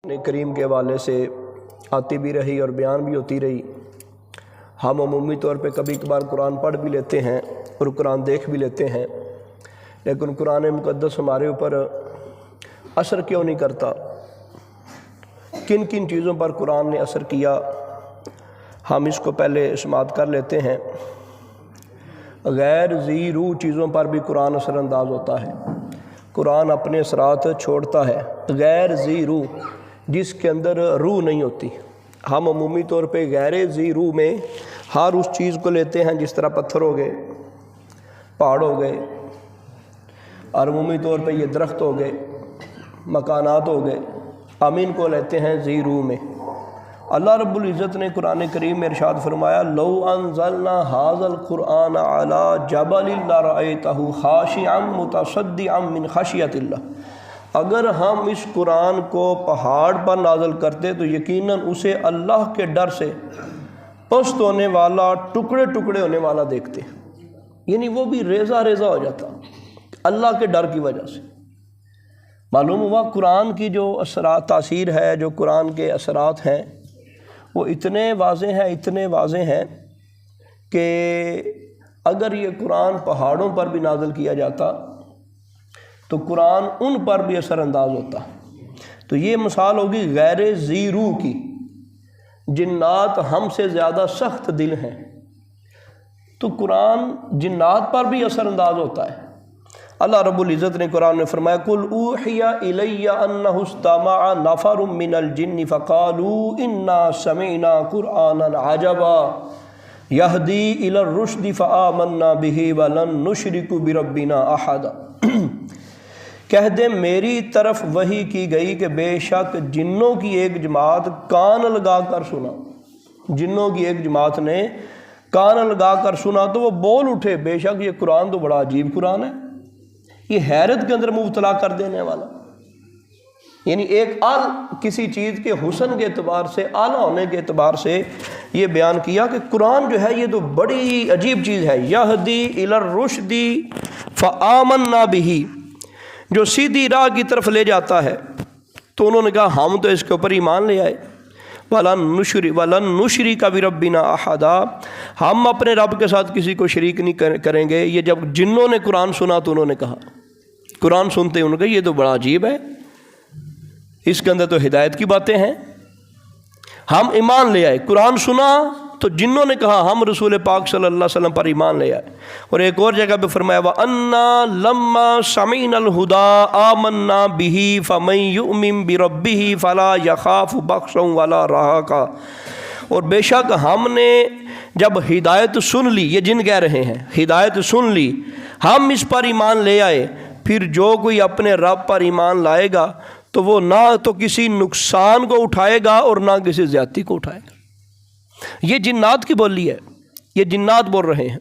قرآن کریم کے حوالے سے آتی بھی رہی اور بیان بھی ہوتی رہی۔ ہم عمومی طور پہ کبھی کبھار قرآن پڑھ بھی لیتے ہیں اور قرآن دیکھ بھی لیتے ہیں، لیکن قرآن مقدس ہمارے اوپر اثر کیوں نہیں کرتا؟ کن کن چیزوں پر قرآن نے اثر کیا، ہم اس کو پہلے سماعت کر لیتے ہیں۔ غیر ذی روح چیزوں پر بھی قرآن اثر انداز ہوتا ہے، قرآن اپنے اثرات چھوڑتا ہے۔ غیر ذی روح جس کے اندر روح نہیں ہوتی، ہم عمومی طور پہ غیر ذی روح میں ہر اس چیز کو لیتے ہیں، جس طرح پتھر ہو گئے، پہاڑ ہو گئے، اور عمومی طور پہ یہ درخت ہو گئے، مکانات ہو گئے، ہم ان کو لیتے ہیں ذی روح میں۔ اللہ رب العزت نے قرآن کریم میں ارشاد فرمایا، لو انزلنا ھذا القرآن علی جبل لرأیتہ خاشعا متصدعا من خشیۃ اللہ، اگر ہم اس قرآن کو پہاڑ پر نازل کرتے تو یقیناً اسے اللہ کے ڈر سے پست ہونے والا، ٹکڑے ٹکڑے ہونے والا دیکھتے، یعنی وہ بھی ریزہ ریزہ ہو جاتا اللہ کے ڈر کی وجہ سے۔ معلوم ہوا قرآن کی جو اثرات، تاثیر ہے، جو قرآن کے اثرات ہیں، وہ اتنے واضح ہیں کہ اگر یہ قرآن پہاڑوں پر بھی نازل کیا جاتا تو قرآن ان پر بھی اثر انداز ہوتا۔ تو یہ مثال ہوگی غیر ذی روح کی۔ جنات ہم سے زیادہ سخت دل ہیں، تو قرآن جنات پر بھی اثر انداز ہوتا ہے۔ اللہ رب العزت نے قرآن میں فرمایا، قُلْ أُوحِيَ إِلَيَّ أَنَّهُ اسْتَمَعَ نَفَرٌ مِّنَ الْجِنِّ فَقَالُوا إِنَّا سَمِعْنَا قُرْآنًا عَجَبًا يَهْدِي إِلَى الرُّشْدِ فَآمَنَّا بِهِ وَلَن نُّشْرِكَ بِرَبِّنَا أَحَدًا۔ کہہ دیں میری طرف وحی کی گئی کہ بے شک جنوں کی ایک جماعت کان لگا کر سنا، جنوں کی ایک جماعت نے کان لگا کر سنا تو وہ بول اٹھے، بے شک یہ قرآن تو بڑا عجیب قرآن ہے، یہ حیرت کے اندر مبتلا کر دینے والا۔ یعنی ایک کسی چیز کے حسن کے اعتبار سے، اعلیٰ ہونے کے اعتبار سے یہ بیان کیا کہ قرآن جو ہے یہ تو بڑی عجیب چیز ہے۔ یہدی الی الرشد فآمنا بہ، جو سیدھی راہ کی طرف لے جاتا ہے، تو انہوں نے کہا ہم تو اس کے اوپر ایمان لے آئے۔ وَلَن نُّشْرِكَ بِرَبِّنَا أَحَدًا، ہم اپنے رب کے ساتھ کسی کو شریک نہیں کریں گے۔ یہ جب جنوں نے قرآن سنا تو انہوں نے کہا، قرآن سنتے انہوں نے کہا یہ تو بڑا عجیب ہے، اس کے اندر تو ہدایت کی باتیں ہیں، ہم ایمان لے آئے۔ قرآن سنا تو جنوں نے کہا ہم رسول پاک صلی اللہ علیہ وسلم پر ایمان لے آئے۔ اور ایک اور جگہ پہ فرمایا، وَأَنَّا لَمَّا سَمِعْنَا الْهُدَىٰ آمَنَّا بِهِ فَمَن يُؤْمِن بِرَبِّهِ فَلَا يَخَافُ بَخْسًا وَلَا رَهَقًا، اور بے شک ہم نے جب ہدایت سن لی، یہ جن کہہ رہے ہیں ہدایت سن لی، ہم اس پر ایمان لے آئے، پھر جو کوئی اپنے رب پر ایمان لائے گا تو وہ نہ تو کسی نقصان کو اٹھائے گا اور نہ کسی زیادتی کو اٹھائے گا۔ یہ جنات کی بولی ہے، یہ جنات بول رہے ہیں۔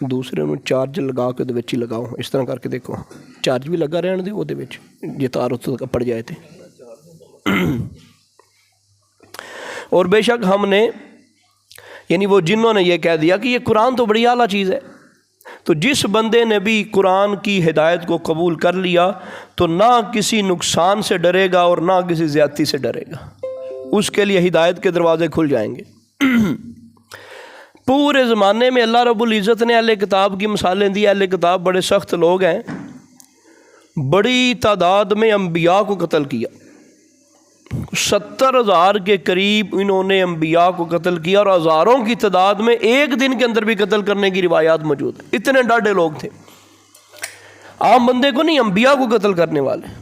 دوسرے انہوں چارج لگا کے دے وچ لگاؤ، اس طرح کر کے دیکھو، چارج بھی لگا رہن دے وہ دے وچ، یہ تار اتنے پڑ جائے تھے۔ اور بے شک ہم نے، یعنی وہ جنہوں نے یہ کہہ دیا کہ یہ قرآن تو بڑی اعلیٰ چیز ہے، تو جس بندے نے بھی قرآن کی ہدایت کو قبول کر لیا تو نہ کسی نقصان سے ڈرے گا اور نہ کسی زیادتی سے ڈرے گا، اس کے لیے ہدایت کے دروازے کھل جائیں گے۔ پورے زمانے میں اللہ رب العزت نے اہل کتاب کی مثالیں دی۔ اہل کتاب بڑے سخت لوگ ہیں، بڑی تعداد میں انبیاء کو قتل کیا، 70,000 کے قریب انہوں نے انبیاء کو قتل کیا، اور ہزاروں کی تعداد میں ایک دن کے اندر بھی قتل کرنے کی روایات موجود ہیں۔ اتنے ڈاڈے لوگ تھے، عام بندے کو نہیں، انبیاء کو قتل کرنے والے۔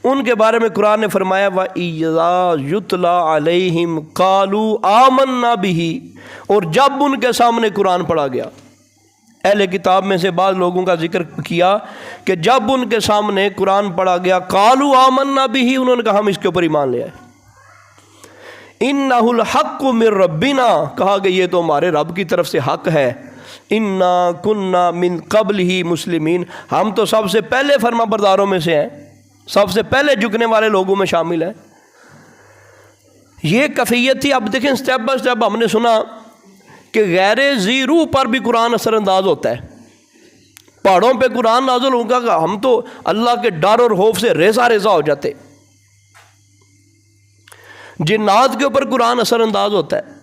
ان کے بارے میں قرآن نے فرمایا، وَإِذَا يُتْلَى عَلَيْهِمْ قَالُوا آمَنَّا بِهِ، اور جب ان کے سامنے قرآن پڑھا گیا، اہل کتاب میں سے بعض لوگوں کا ذکر کیا کہ جب ان کے سامنے قرآن پڑھا گیا، قَالُوا آمَنَّا بِهِ، انہوں نے کہا ہم اس کے اوپر ایمان لے آئے۔ إِنَّهُ الْحَقُّ مِن رَبِّنَا، کہا کہ یہ تو ہمارے رب کی طرف سے حق ہے۔ إِنَّا كُنَّا مِن قَبْلِهِ مُسْلِمِينَ، ہم تو سب سے پہلے فرما برداروں میں سے ہیں، سب سے پہلے جھکنے والے لوگوں میں شامل ہیں۔ یہ کیفیت تھی۔ اب دیکھیں سٹیپ بائی سٹیپ ہم نے سنا کہ غیر ذی روح پر بھی قرآن اثر انداز ہوتا ہے۔ پہاڑوں پہ قرآن نازل ہوگا کہ ہم تو اللہ کے ڈر اور خوف سے ریزہ ریزہ ہو جاتے، جنات کے اوپر قرآن اثر انداز ہوتا ہے،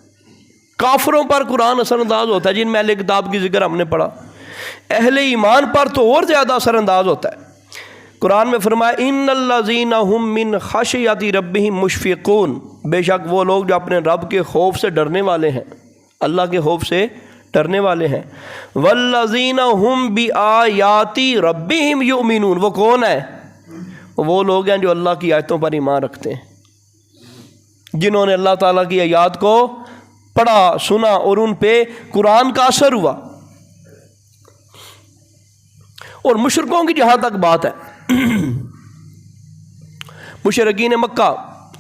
کافروں پر قرآن اثر انداز ہوتا ہے، جن میں اہل کتاب کی ذکر ہم نے پڑھا، اہل ایمان پر تو اور زیادہ اثر انداز ہوتا ہے۔ قرآن میں فرمایا ان الذین ھم من خشیۃ ربہم مشفقون، بے شک وہ لوگ جو اپنے رب کے خوف سے ڈرنے والے ہیں، اللہ کے خوف سے ڈرنے والے ہیں۔ والذین ھم بآیات ربہم یؤمنون، وہ کون ہے؟ وہ لوگ ہیں جو اللہ کی آیتوں پر ایمان رکھتے ہیں، جنہوں نے اللہ تعالیٰ کی آیات کو پڑھا، سنا اور ان پہ قرآن کا اثر ہوا۔ اور مشرکوں کی جہاں تک بات ہے، مشرکین مکہ،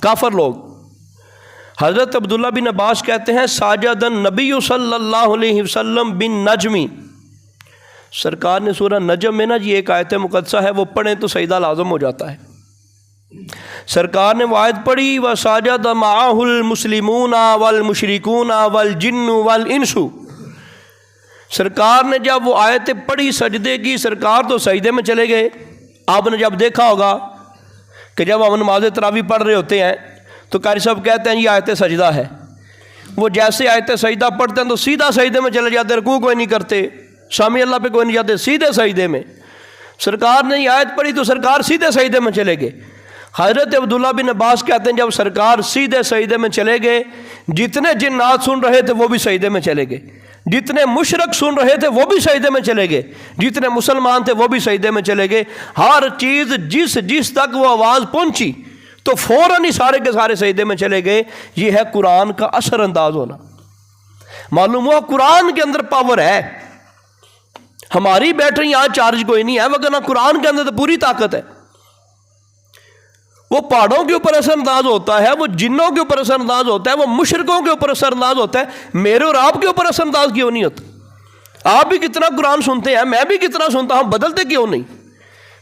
کافر لوگ، حضرت عبداللہ بن عباس کہتے ہیں ساجد النبی صلی اللہ علیہ وسلم بن نجمی، سرکار نے سورہ نجم میں نا یہ ایک آیت مقدسہ ہے، وہ پڑھیں تو سجدہ لازم ہو جاتا ہے۔ سرکار نے وہ آیت پڑھی وَسَجَدَ مَعَهُ الْمُسْلِمُونَ وَالْمُشْرِكُونَ وَالْجِنُّ وَالْإِنسُ، سرکار نے جب وہ آیتیں پڑھی سجدے کی، سرکار تو سجدے میں چلے گئے۔ آپ نے جب دیکھا ہوگا کہ جب ہم نماز تراویح پڑھ رہے ہوتے ہیں تو قاری صاحب کہتے ہیں یہ آیت سجدہ ہے، وہ جیسے آیت سجدہ پڑھتے ہیں تو سیدھا سجدے میں چلے جاتے، رکوع کوئی نہیں کرتے، سامی اللہ پہ کوئی نہیں جاتے، سیدھے سجدے میں۔ سرکار نے یہ آیت پڑھی تو سرکار سیدھے سجدے میں چلے گئے۔ حضرت عبداللہ بن عباس کہتے ہیں جب سرکار سیدھے سجدے میں چلے گئے، جتنے جنات سن رہے تھے وہ بھی سجدے میں چلے گئے، جتنے مشرک سن رہے تھے وہ بھی سجدے میں چلے گئے، جتنے مسلمان تھے وہ بھی سجدے میں چلے گئے۔ ہر چیز جس تک وہ آواز پہنچی تو فوراً ہی سارے کے سارے سجدے میں چلے گئے۔ یہ ہے قرآن کا اثر انداز ہونا۔ معلوم ہوا قرآن کے اندر پاور ہے، ہماری بیٹری یہاں چارج کوئی نہیں ہے، وگرنہ قرآن کے اندر تو پوری طاقت ہے۔ وہ پہاڑوں کے اوپر اثر انداز ہوتا ہے، وہ جنوں کے اوپر اثر انداز ہوتا ہے، وہ مشرکوں کے اوپر اثر انداز ہوتا ہے، میرے اور آپ کے اوپر اثر انداز کیوں نہیں ہوتا؟ آپ بھی کتنا قرآن سنتے ہیں، میں بھی کتنا سنتا ہوں، بدلتے کیوں نہیں؟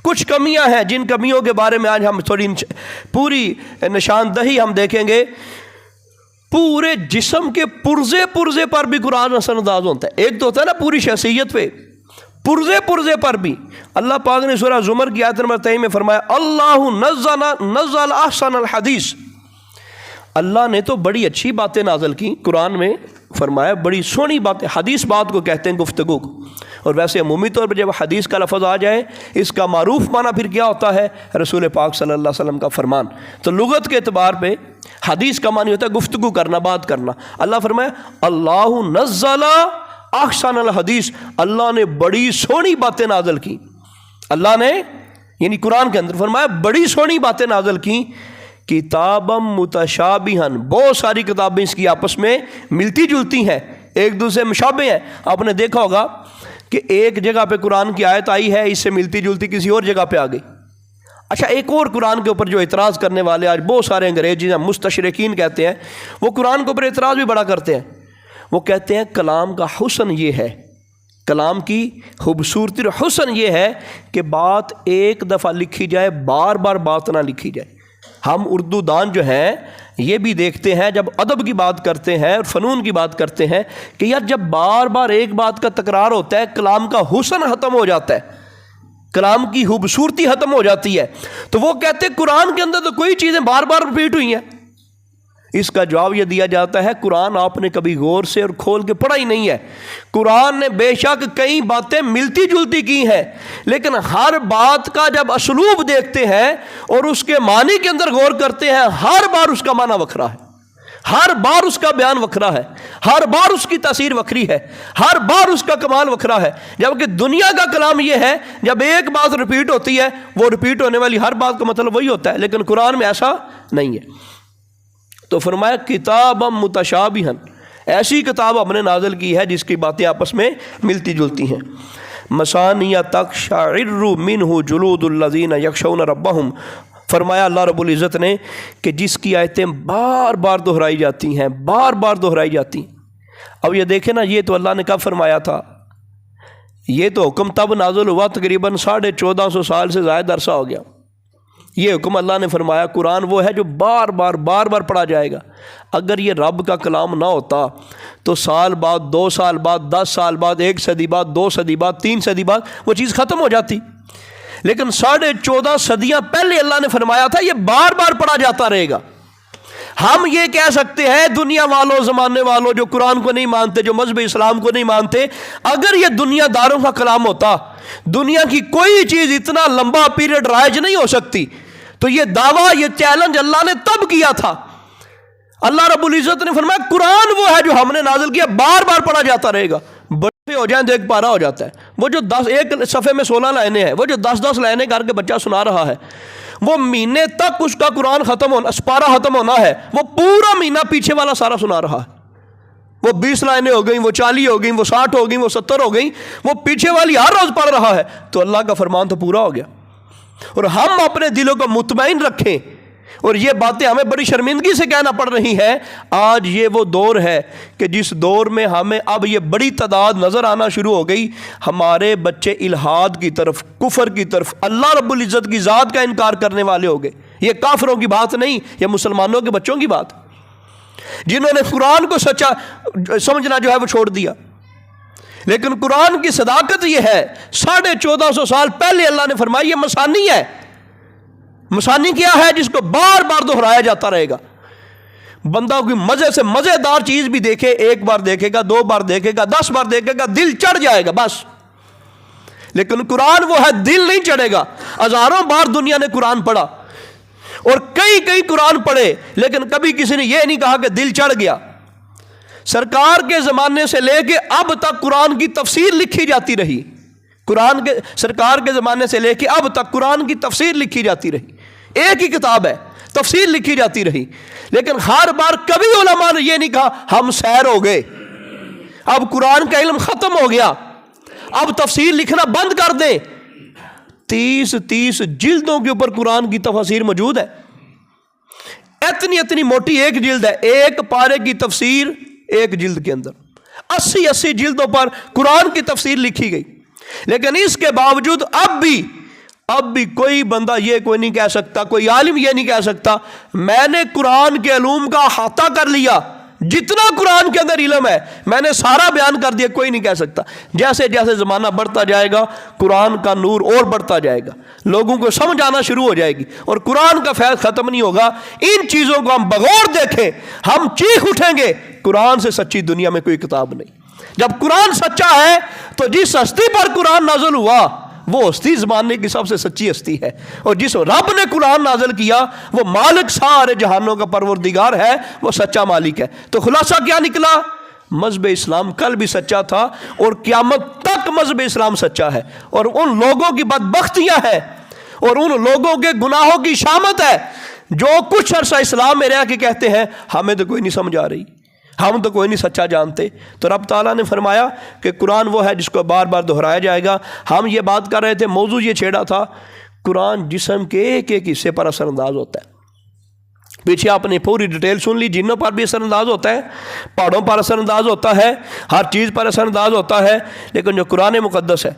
کچھ کمیاں ہیں جن کمیوں کے بارے میں آج ہم تھوڑی پوری نشاندہی ہم دیکھیں گے۔ پورے جسم کے پرزے پر بھی قرآن اثر انداز ہوتا ہے۔ ایک تو ہوتا ہے نا پوری شخصیت پہ، پرزے پر بھی۔ اللہ پاک نے سورہ زمر کی آیت نمبر 23 میں فرمایا اللہ نزل احسن الحدیث، اللہ نے تو بڑی اچھی باتیں نازل کی، قرآن میں فرمایا بڑی سونی باتیں، حدیث بات کو کہتے ہیں گفتگو کو۔ اور ویسے عمومی طور پر جب حدیث کا لفظ آ جائے اس کا معروف معنی پھر کیا ہوتا ہے؟ رسول پاک صلی اللہ علیہ وسلم کا فرمان۔ تو لغت کے اعتبار پہ حدیث کا معنی ہوتا ہے گفتگو کرنا، بات کرنا۔ اللہ فرمایا اللہ نزل احسن الحدیث، اللہ نے بڑی سونی باتیں نازل کی۔ اللہ نے یعنی قرآن کے اندر فرمایا بڑی سونی باتیں نازل کی، کتابا متشابہا، بہت ساری کتابیں اس کی آپس میں ملتی جلتی ہیں، ایک دوسرے مشابہ ہیں۔ آپ نے دیکھا ہوگا کہ ایک جگہ پہ قرآن کی آیت آئی ہے، اس سے ملتی جلتی کسی اور جگہ پہ آ گئی۔ اچھا، ایک اور قرآن کے اوپر جو اعتراض کرنے والے آج بہت سارے انگریز جنہیں مستشرقین کہتے ہیں، وہ قرآن کے اوپر اعتراض بھی بڑا کرتے ہیں۔ وہ کہتے ہیں کلام کا حسن یہ ہے، کلام کی خوبصورتی اور حسن یہ ہے کہ بات ایک دفعہ لکھی جائے، بار بار بات نہ لکھی جائے۔ ہم اردو دان جو ہیں یہ بھی دیکھتے ہیں جب ادب کی بات کرتے ہیں اور فنون کی بات کرتے ہیں کہ یار جب بار بار ایک بات کا تکرار ہوتا ہے کلام کا حسن ختم ہو جاتا ہے، کلام کی خوبصورتی ختم ہو جاتی ہے۔ تو وہ کہتے ہیں قرآن کے اندر تو کوئی چیزیں بار بار ریپیٹ ہوئی ہیں۔ اس کا جواب یہ دیا جاتا ہے قرآن آپ نے کبھی غور سے اور کھول کے پڑھا ہی نہیں ہے۔ قرآن نے بے شک کئی باتیں ملتی جلتی کی ہیں، لیکن ہر بات کا جب اسلوب دیکھتے ہیں اور اس کے معنی کے اندر غور کرتے ہیں، ہر بار اس کا معنی وکھرا ہے، ہر بار اس کا بیان وکھرا ہے، ہر بار اس کی تاثیر وکھری ہے، ہر بار اس کا کمال وکھرا ہے۔ جبکہ دنیا کا کلام یہ ہے جب ایک بات ریپیٹ ہوتی ہے وہ ریپیٹ ہونے والی ہر بات کا مطلب وہی ہوتا ہے، لیکن قرآن میں ایسا نہیں ہے۔ تو فرمایا کتابا متشابہا، ایسی کتاب ہم نے نازل کی ہے جس کی باتیں آپس میں ملتی جلتی ہیں۔ مثانیہ تقشعر منہ جلود الذین یخشون ربہم، فرمایا اللہ رب العزت نے کہ جس کی آیتیں بار بار دہرائی جاتی ہیں، بار بار دہرائی جاتی ہیں۔ اب یہ دیکھیں نا، یہ تو اللہ نے کب فرمایا تھا؟ یہ تو حکم تب نازل ہوا تقریباً 1450 سال سے زائد عرصہ ہو گیا۔ یہ حکم اللہ نے فرمایا۔ قرآن وہ ہے جو بار بار پڑھا جائے گا۔ اگر یہ رب کا کلام نہ ہوتا تو سال بعد، 2 سال بعد، 10 سال بعد، 1 صدی بعد، 2 صدی بعد، 3 صدی بعد وہ چیز ختم ہو جاتی۔ لیکن 14.5 صدیاں پہلے اللہ نے فرمایا تھا یہ بار بار پڑھا جاتا رہے گا۔ ہم یہ کہہ سکتے ہیں دنیا والوں زمانے والوں جو قرآن کو نہیں مانتے, جو مذہب اسلام کو نہیں مانتے, اگر یہ دنیا داروں کا کلام ہوتا, دنیا کی کوئی چیز اتنا لمبا پیریڈ رائج نہیں ہو سکتی. تو یہ دعویٰ, یہ چیلنج اللہ نے تب کیا تھا. اللہ رب العزت نے فرمایا قرآن وہ ہے جو ہم نے نازل کیا, بار بار پڑھا جاتا رہے گا. بڑے ہو جائیں تو ایک پارہ ہو جاتا ہے. وہ جو 10 ایک صفحے میں 16 لائنیں ہیں, وہ جو 10 لائنیں کر کے بچہ سنا رہا ہے, وہ مہینے تک اس کا قرآن ختم ہونا, پارہ ختم ہونا ہے, وہ پورا مہینہ پیچھے والا سارا سنا رہا ہے. وہ 20 لائنیں ہو گئیں, وہ 40 ہو گئیں, وہ 60 ہو گئیں, وہ 70 ہو گئیں, وہ پیچھے والی ہر روز پڑھ رہا ہے. تو اللہ کا فرمان تو پورا ہو گیا. اور ہم اپنے دلوں کو مطمئن رکھیں, اور یہ باتیں ہمیں بڑی شرمندگی سے کہنا پڑ رہی ہیں. آج یہ وہ دور ہے کہ جس دور میں ہمیں اب یہ بڑی تعداد نظر آنا شروع ہو گئی, ہمارے بچے الحاد کی طرف, کفر کی طرف, اللہ رب العزت کی ذات کا انکار کرنے والے ہو گئے. یہ کافروں کی بات نہیں, یہ مسلمانوں کے بچوں کی بات, جنہوں نے قرآن کو سچا سمجھنا جو ہے وہ چھوڑ دیا. لیکن قرآن کی صداقت یہ ہے, 1450 سال پہلے اللہ نے فرمایا یہ مسانی ہے. مسانی کیا ہے؟ جس کو بار بار دہرایا جاتا رہے گا. بندہ کوئی مزے سے مزیدار چیز بھی دیکھے, ایک بار دیکھے گا, 2 بار دیکھے گا, 10 بار دیکھے گا, دل چڑھ جائے گا بس. لیکن قرآن وہ ہے, دل نہیں چڑھے گا. ہزاروں بار دنیا نے قرآن پڑھا, اور کئی قرآن پڑھے, لیکن کبھی کسی نے یہ نہیں کہا کہ دل چڑھ گیا. سرکار کے زمانے سے لے کے اب تک قرآن کی تفسیر لکھی جاتی رہی. سرکار کے زمانے سے لے کے اب تک قرآن کی تفسیر لکھی جاتی رہی. ایک ہی کتاب ہے, تفسیر لکھی جاتی رہی. لیکن ہر بار کبھی علماء نے یہ نہیں کہا ہم سیر ہو گئے, اب قرآن کا علم ختم ہو گیا, اب تفسیر لکھنا بند کر دیں. 30 جلدوں کے اوپر قرآن کی تفسیر موجود ہے. اتنی موٹی ایک جلد ہے, ایک پارے کی تفسیر ایک جلد کے اندر. 80 جلدوں پر قرآن کی تفسیر لکھی گئی. لیکن اس کے باوجود اب بھی کوئی بندہ یہ کوئی نہیں کہہ سکتا, کوئی عالم یہ نہیں کہہ سکتا میں نے قرآن کے علوم کا احاطہ کر لیا, جتنا قرآن کے اندر علم ہے میں نے سارا بیان کر دیا. کوئی نہیں کہہ سکتا. جیسے جیسے زمانہ بڑھتا جائے گا قرآن کا نور اور بڑھتا جائے گا, لوگوں کو سمجھ آنا شروع ہو جائے گی, اور قرآن کا فیض ختم نہیں ہوگا. ان چیزوں کو ہم بغور دیکھیں, ہم چیخ اٹھیں گے قرآن سے سچی دنیا میں کوئی کتاب نہیں. جب قرآن سچا ہے تو جس ہستی پر قرآن نازل ہوا وہ ہستی زمانے کی سب سے سچی ہستی ہے, اور جس رب نے قرآن نازل کیا وہ مالک سارے جہانوں کا پروردگار ہے, وہ سچا مالک ہے. تو خلاصہ کیا نکلا؟ مذہب اسلام کل بھی سچا تھا اور قیامت تک مذہب اسلام سچا ہے. اور ان لوگوں کی بدبختیاں ہیں اور ان لوگوں کے گناہوں کی شامت ہے جو کچھ عرصہ اسلام میں رہ کے کہتے ہیں ہمیں تو کوئی نہیں سمجھ آ رہی, ہم تو کوئی نہیں سچا جانتے. تو رب تعالیٰ نے فرمایا کہ قرآن وہ ہے جس کو بار بار دہرایا جائے گا. ہم یہ بات کر رہے تھے, موضوع یہ چھیڑا تھا, قرآن جسم کے ایک حصے پر اثر انداز ہوتا ہے. پیچھے آپ نے پوری ڈیٹیل سن لی. جنوں پر بھی اثر انداز ہوتا ہے, پہاڑوں پر اثر انداز ہوتا ہے, ہر چیز پر اثر انداز ہوتا ہے. لیکن جو قرآن مقدس ہے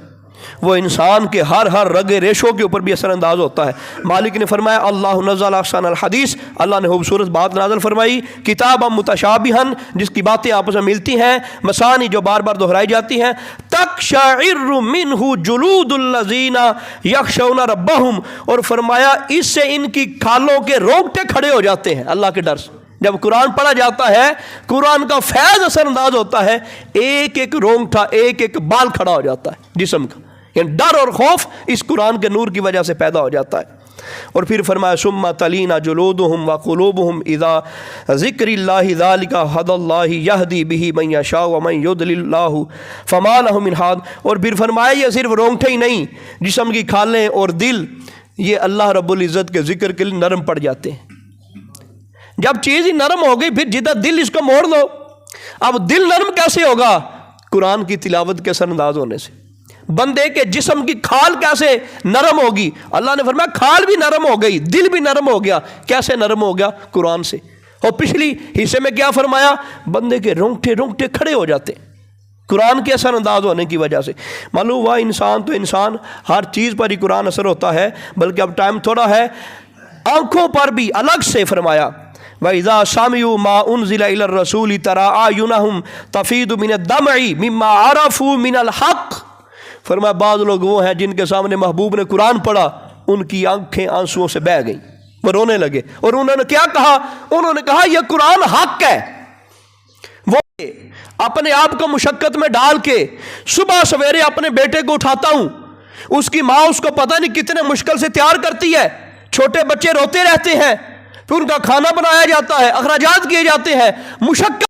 وہ انسان کے ہر رگ ریشوں کے اوپر بھی اثر انداز ہوتا ہے. مالک نے فرمایا اللہ نزل احسن الحدیث, اللہ نے خوبصورت بات نازل فرمائی, کتابا متشابہن, جس کی باتیں آپس میں ملتی ہیں, مسانی جو بار بار دہرائی جاتی ہیں, تقشعر منہ جلود الذین یخشون ربہم, اور فرمایا اس سے ان کی کھالوں کے رونگٹے کھڑے ہو جاتے ہیں اللہ کے ڈر سے. جب قرآن پڑھا جاتا ہے, قرآن کا فیض اثر انداز ہوتا ہے, ایک رونگٹا, ایک بال کھڑا ہو جاتا ہے جسم کا. یعنی ڈر اور خوف اس قرآن کے نور کی وجہ سے پیدا ہو جاتا ہے. اور پھر فرمایا ثم تلین جلودہم وقلوبہم اذا ذکر اللہ ذالک ھدی اللہ یہدی بہ من یشاء ومن یضلل اللہ فما لہ من ھاد. اور پھر فرمایا یہ صرف رونگٹے ہی نہیں, جسم کی کھالیں اور دل یہ اللہ رب العزت کے ذکر کے لیے نرم پڑ جاتے ہیں. جب چیز ہی نرم ہو گئی پھر جدھر دل اس کو موڑ دو. اب دل نرم کیسے ہوگا؟ قرآن کی تلاوت کے اثر انداز ہونے سے. بندے کے جسم کی کھال کیسے نرم ہوگی؟ اللہ نے فرمایا کھال بھی نرم ہو گئی, دل بھی نرم ہو گیا. کیسے نرم ہو گیا؟ قرآن سے. اور پچھلی حصے میں کیا فرمایا؟ بندے کے رونگٹے کھڑے ہو جاتے قرآن کے اثر انداز ہونے کی وجہ سے. معلوم ہوا انسان تو انسان, ہر چیز پر ہی قرآن اثر ہوتا ہے. بلکہ اب ٹائم تھوڑا ہے, آنکھوں پر بھی الگ سے فرمایا وَإِذَا سَمِعُوا مَا أُنزِلَ إِلَى الرَّسُولِ تَرَىٰ أَعْيُنَهُمْ تَفِيضُ مِنَ الدَّمْعِ مِمَّا عَرَفُوا مِنَ الْحَقِّ. فرمایا بعض لوگ وہ ہیں جن کے سامنے محبوب نے قرآن پڑھا, ان کی آنکھیں آنسوؤں سے بہہ گئیں. وہ رونے لگے اور انہوں نے کیا کہا؟ انہوں نے کہا یہ قرآن حق ہے. وہ اپنے آپ کو مشقت میں ڈال کے صبح سویرے اپنے بیٹے کو اٹھاتا ہوں، اس کی ماں اس کو پتہ نہیں کتنے مشکل سے تیار کرتی ہے، چھوٹے بچے روتے رہتے ہیں، پھر ان کا کھانا بنایا جاتا ہے، اخراجات کیے جاتے ہیں، مشقت